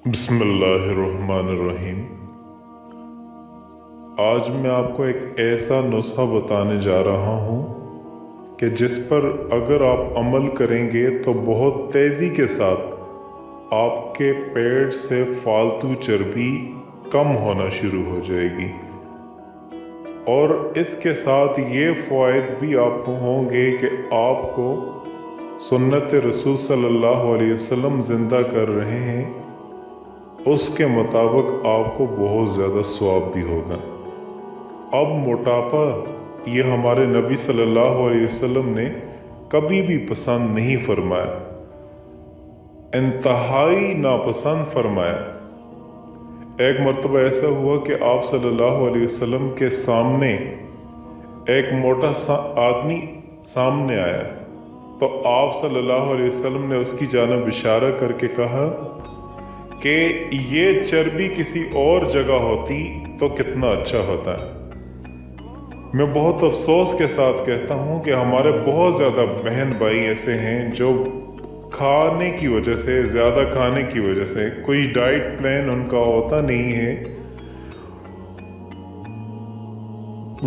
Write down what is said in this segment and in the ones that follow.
بسم اللہ الرحمن الرحیم۔ آج میں آپ کو ایک ایسا نسخہ بتانے جا رہا ہوں کہ جس پر اگر آپ عمل کریں گے تو بہت تیزی کے ساتھ آپ کے پیٹ سے فالتو چربی کم ہونا شروع ہو جائے گی، اور اس کے ساتھ یہ فوائد بھی آپ کو ہوں گے کہ آپ کو سنت رسول صلی اللہ علیہ وسلم زندہ کر رہے ہیں، اس کے مطابق آپ کو بہت زیادہ ثواب بھی ہوگا۔ اب موٹاپا یہ ہمارے نبی صلی اللہ علیہ وسلم نے کبھی بھی پسند نہیں فرمایا، انتہائی ناپسند فرمایا۔ ایک مرتبہ ایسا ہوا کہ آپ صلی اللہ علیہ وسلم کے سامنے ایک موٹا سا آدمی سامنے آیا، تو آپ صلی اللہ علیہ وسلم نے اس کی جانب اشارہ کر کے کہا کہ یہ چربی کسی اور جگہ ہوتی تو کتنا اچھا ہوتا ہے۔ میں بہت افسوس کے ساتھ کہتا ہوں کہ ہمارے بہت زیادہ بہن بھائی ایسے ہیں جو کھانے کی وجہ سے، زیادہ کھانے کی وجہ سے، کوئی ڈائٹ پلان ان کا ہوتا نہیں ہے،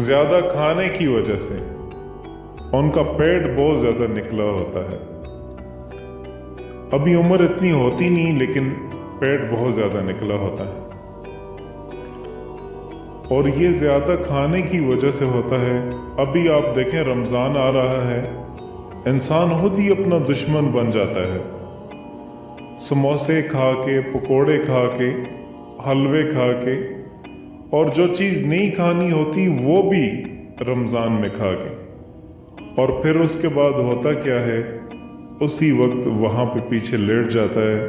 زیادہ کھانے کی وجہ سے ان کا پیٹ بہت زیادہ نکلا ہوتا ہے۔ ابھی عمر اتنی ہوتی نہیں لیکن پیٹ بہت زیادہ نکلا ہوتا ہے، اور یہ زیادہ کھانے کی وجہ سے ہوتا ہے۔ ابھی آپ دیکھیں رمضان آ رہا ہے، انسان خود ہی اپنا دشمن بن جاتا ہے، سموسے کھا کے، پکوڑے کھا کے، حلوے کھا کے، اور جو چیز نہیں کھانی ہوتی وہ بھی رمضان میں کھا کے، اور پھر اس کے بعد ہوتا کیا ہے، اسی وقت وہاں پہ پیچھے لیٹ جاتا ہے،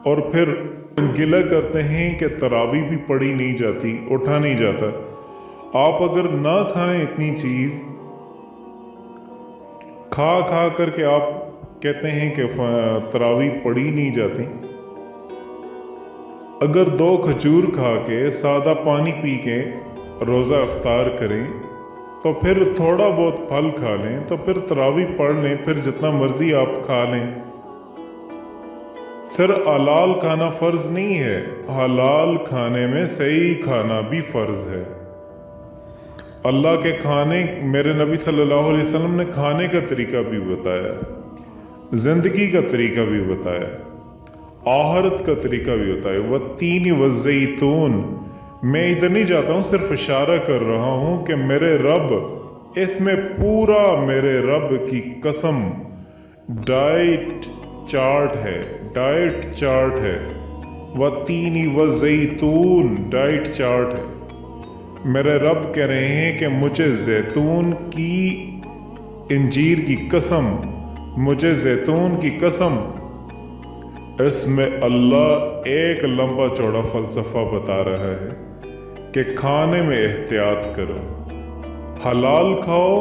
اور پھر گلہ کرتے ہیں کہ تراویح بھی پڑھی نہیں جاتی، اٹھا نہیں جاتا۔ آپ اگر نہ کھائیں اتنی چیز، کھا کھا کر کے آپ کہتے ہیں کہ تراویح پڑھی نہیں جاتی، اگر 2 کھجور کھا کے، سادہ پانی پی کے روزہ افطار کریں، تو پھر تھوڑا بہت پھل کھا لیں، تو پھر تراویح پڑھ لیں، پھر جتنا مرضی آپ کھا لیں۔ صرف حلال کھانا فرض نہیں ہے، حلال کھانے میں صحیح کھانا بھی فرض ہے۔ اللہ کے کھانے، میرے نبی صلی اللہ علیہ وسلم نے کھانے کا طریقہ بھی بتایا، زندگی کا طریقہ بھی بتایا، آخرت کا طریقہ بھی بتایا۔ والتین والزیتون، میں ادھر نہیں جاتا ہوں، صرف اشارہ کر رہا ہوں کہ میرے رب، اس میں پورا میرے رب کی قسم ڈائٹ چارٹ ہے، ڈائٹ چارٹ ہے۔ والتین والزیتون ڈائٹ چارٹ ہے۔ میرے رب کہہ رہے ہیں کہ مجھے زیتون کی، انجیر کی قسم، مجھے زیتون کی قسم، اس میں اللہ ایک لمبا چوڑا فلسفہ بتا رہا ہے کہ کھانے میں احتیاط کرو، حلال کھاؤ،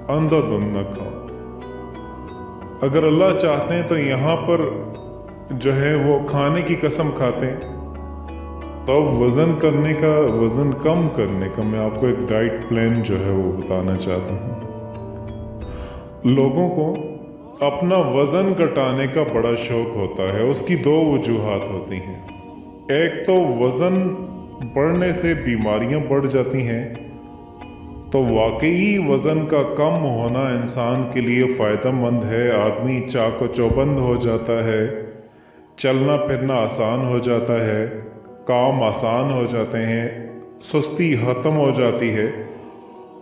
اندھا دھند نہ کھاؤ۔ اگر اللہ چاہتے ہیں تو یہاں پر جو ہے وہ کھانے کی قسم کھاتے ہیں، تو وزن کرنے کا، وزن کم کرنے کا میں آپ کو ایک ڈائٹ پلان جو ہے وہ بتانا چاہتا ہوں۔ لوگوں کو اپنا وزن گھٹانے کا بڑا شوق ہوتا ہے، اس کی 2 وجوہات ہوتی ہیں۔ ایک تو وزن بڑھنے سے بیماریاں بڑھ جاتی ہیں، تو واقعی وزن کا کم ہونا انسان کے لیے فائدہ مند ہے، آدمی چاق و چوبند ہو جاتا ہے، چلنا پھرنا آسان ہو جاتا ہے، کام آسان ہو جاتے ہیں، سستی ختم ہو جاتی ہے۔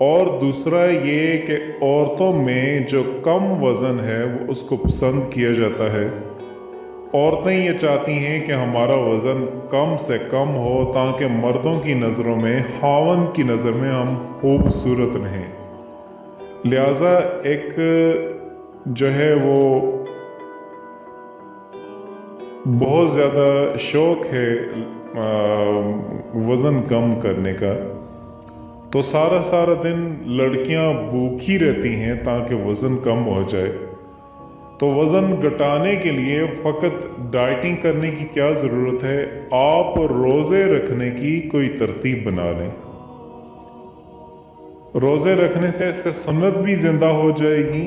اور دوسرا یہ کہ عورتوں میں جو کم وزن ہے وہ اس کو پسند کیا جاتا ہے۔ عورتیں یہ چاہتی ہیں کہ ہمارا وزن کم سے کم ہو تاکہ مردوں کی نظروں میں، خاوند کی نظر میں ہم خوبصورت رہیں، لہٰذا ایک جو ہے وہ بہت زیادہ شوق ہے وزن کم کرنے کا، تو سارا دن لڑکیاں بھوکی رہتی ہیں تاکہ وزن کم ہو جائے۔ تو وزن گھٹانے کے لیے فقط ڈائٹنگ کرنے کی کیا ضرورت ہے، آپ روزے رکھنے کی کوئی ترتیب بنا لیں۔ روزے رکھنے سے سنت بھی زندہ ہو جائے گی،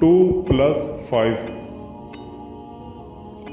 2+5।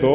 2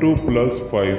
2+5।